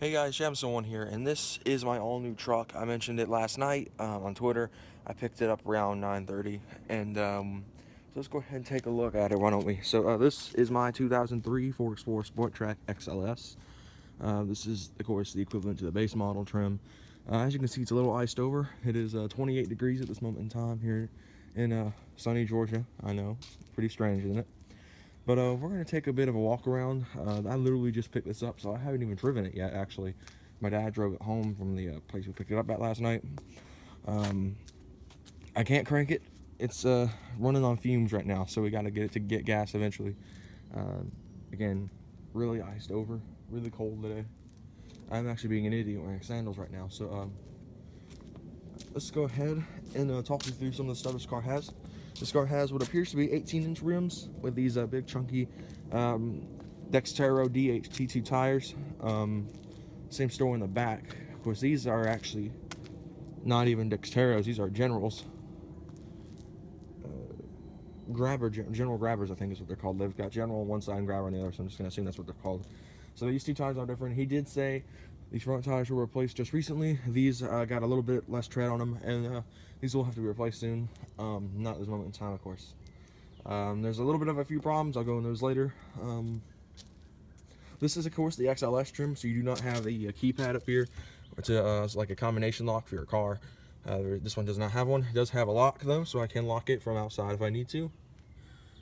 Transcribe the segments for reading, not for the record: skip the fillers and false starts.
Hey guys, Jamson1 here, and this is my all-new truck. I mentioned it last night on Twitter. I picked it up around 9:30, and so let's go ahead and take a look at it, why don't we? So this is my 2003 Ford Explorer Sport Trac XLS. This is, of course, the equivalent to the base model trim. As you can see, it's a little iced over. It is 28 degrees at this moment in time here in sunny Georgia. I know, pretty strange, isn't it? But we're going to take a bit of a walk around. I literally just picked this up, so I haven't even driven it yet, actually. My dad drove it home from the place we picked it up at last night. Um, I can't crank it. It's running on fumes right now, so we got to get it to get gas eventually. Again, really iced over, really cold today. I'm actually being an idiot wearing sandals right now, so let's go ahead and talk you through some of the stuff this car has. This car has what appears to be 18-inch rims with these big chunky Dextero DHT2 tires. Same story in the back. Of course, these are actually not even Dexteros. These are Generals. General Grabbers, I think is what they're called. They've got General on one side and Grabber on the other, so I'm just going to assume that's what they're called. So these two tires are different. He did say these front tires were replaced just recently. These got a little bit less tread on them, and these will have to be replaced soon. Not at this moment in time, of course. There's a little bit of a few problems. I'll go into those later. This is, of course, the XLS trim, so you do not have the keypad up here. It's like a combination lock for your car. This one does not have one. It does have a lock, though, so I can lock it from outside if I need to.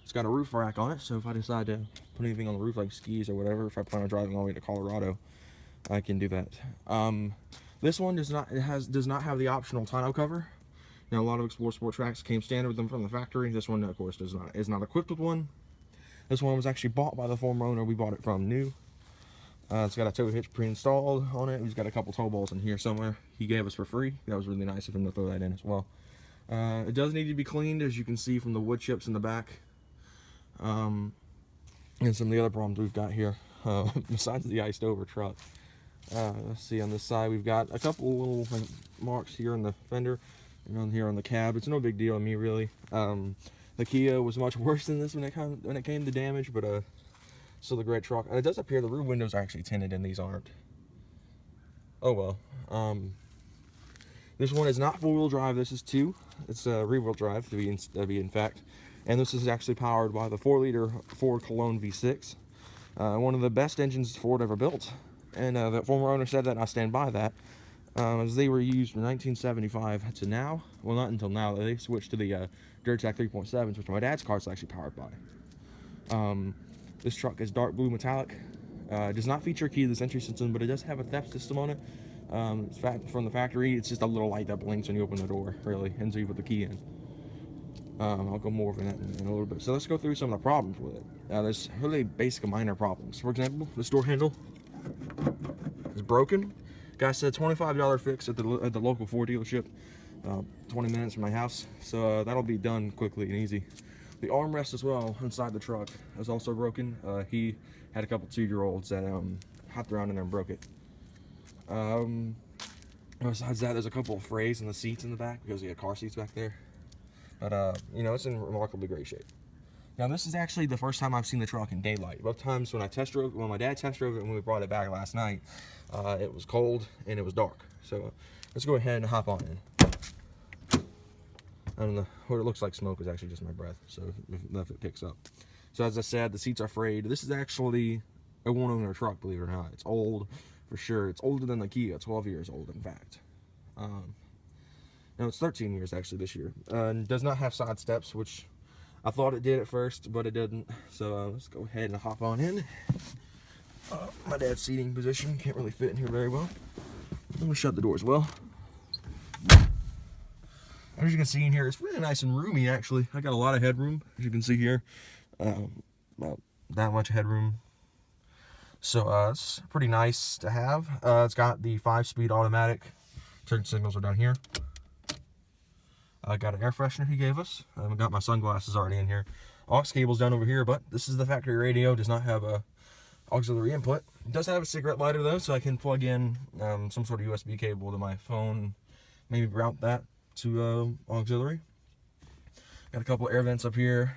It's got a roof rack on it, so if I decide to put anything on the roof, like skis or whatever, if I plan on driving all the way to Colorado, I can do that. This one does not have the optional tonneau cover. Now, a lot of Explorer Sport Tracs came standard with them from the factory. This one, of course, is not equipped with one. This one was actually bought by the former owner. We bought it from new. It's got a tow hitch pre-installed on it. He's got a couple tow balls in here somewhere. He gave us for free. That was really nice of him to throw that in as well. It does need to be cleaned, as you can see from the wood chips in the back. And some of the other problems we've got here, besides the iced over truck. Let's see, on this side we've got a couple little marks here on the fender and on here on the cab. It's no big deal to me, really. The Kia was much worse than this when it came to damage, but still a great truck. And it does appear the rear windows are actually tinted and these aren't. Oh well. This one is not four-wheel drive. This is two. It's rear-wheel drive to be in fact. And this is actually powered by the 4-liter Ford Cologne V6. One of the best engines Ford ever built. And the former owner said that, and I stand by that. As they were used from 1975 to now. Well, not until now. They switched to the Trac 3.7s, which my dad's car is actually powered by. This truck is dark blue metallic. It does not feature a keyless entry system, but it does have a theft system on it. It's from the factory. It's just a little light that blinks when you open the door, really, and so you put the key in. I'll go more over that in a little bit. So let's go through some of the problems with it. There's really basic minor problems. For example, this door handle is broken. Guy said $25 fix at the local Ford dealership, 20 minutes from my house. So that'll be done quickly and easy. The armrest as well inside the truck is also broken. He had a couple 2-year-olds that hopped around in there and broke it. Besides that, there's a couple of frays in the seats in the back because he had car seats back there. But, you know, it's in remarkably great shape. Now, this is actually the first time I've seen the truck in daylight. Both times when my dad test drove it and when we brought it back last night, it was cold and it was dark. So let's go ahead and hop on in. I don't know, what it looks like smoke is actually just my breath, so if it picks up. So as I said, the seats are frayed. This is actually a one-owner truck, believe it or not. It's old, for sure. It's older than the Kia, 12 years old, in fact. No, it's 13 years actually this year. It does not have side steps, which I thought it did at first, but it didn't. So let's go ahead and hop on in. My dad's seating position can't really fit in here very well. Let me shut the door as well. As you can see in here, it's really nice and roomy, actually. I got a lot of headroom, as you can see here. About that much headroom. So it's pretty nice to have. It's got the 5-speed automatic. Turn signals are down here. I got an air freshener he gave us. I've got my sunglasses already in here. Aux cable's down over here, but this is the factory radio. It does not have a auxiliary input. It does have a cigarette lighter though, so I can plug in some sort of USB cable to my phone, maybe route that to auxiliary. Got a couple air vents up here,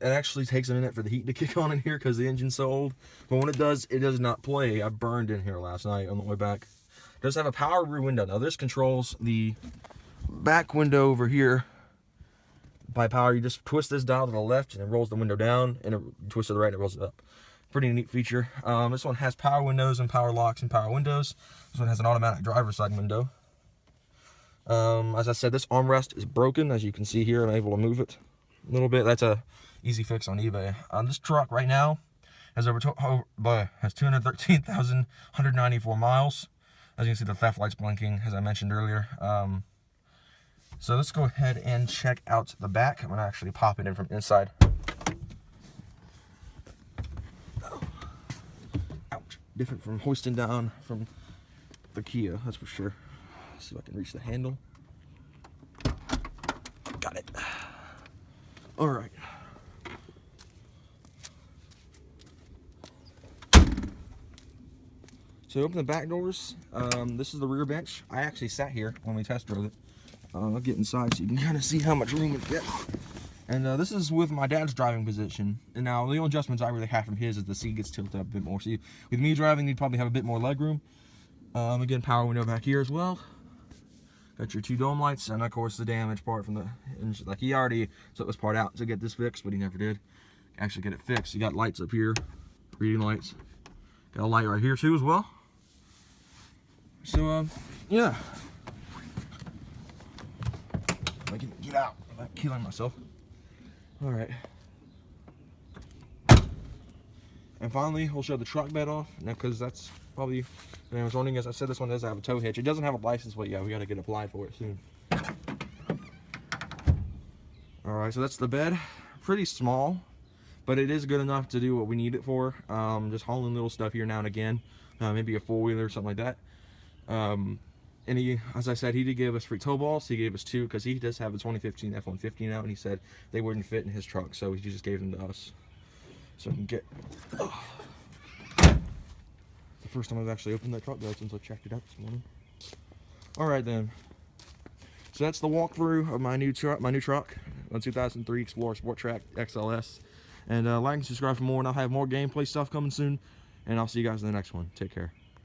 It actually takes a minute for the heat to kick on in here because the engine's so old. But when it does not play. I burned in here last night on the way back. It does have a power rear window. Now this controls the back window over here by power. You just twist this dial to the left and it rolls the window down, and it twists to the right and it rolls it up. Pretty neat feature. This one has power windows and power locks and power windows. This one has an automatic driver's side window. As I said, this armrest is broken. As you can see here, I'm able to move it a little bit. That's a easy fix on eBay. This truck right now has has 213,194 miles. As you can see, the theft light's blinking, as I mentioned earlier. So let's go ahead and check out the back. I'm gonna actually pop it in from inside. Ouch! Different from hoisting down from the Kia, that's for sure. Let's see if I can reach the handle. Got it. All right. So open the back doors. This is the rear bench. I actually sat here when we test drove it. I'll get inside so you can kind of see how much room it gets. And this is with my dad's driving position. And now the only adjustments I really have from his is the seat gets tilted up a bit more. So with me driving, you'd probably have a bit more leg room. Again, power window back here as well. Got your two dome lights, and of course the damaged part from the engine. Like he already took this part out to get this fixed, but he never did actually get it fixed. You got lights up here, reading lights. Got a light right here too as well. So yeah. I can get out without killing myself. All right. And finally, we'll show the truck bed off, because that's probably, I was wondering, as I said, this one doesn't have a tow hitch. It doesn't have a license plate yet. We got to get applied for it soon. All right, so that's the bed. Pretty small, but it is good enough to do what we need it for. Just hauling little stuff here now and again, maybe a four-wheeler or something like that. And he, as I said, he did give us free tow balls. He gave us two because he does have a 2015 F-150 now, and he said they wouldn't fit in his truck, so he just gave them to us. So we can get. Oh. The first time I've actually opened that truck bed since I checked it out this morning. All right then. So that's the walkthrough of my new truck, a 2003 Explorer Sport Trac XLS. And like and subscribe for more, and I'll have more gameplay stuff coming soon. And I'll see you guys in the next one. Take care.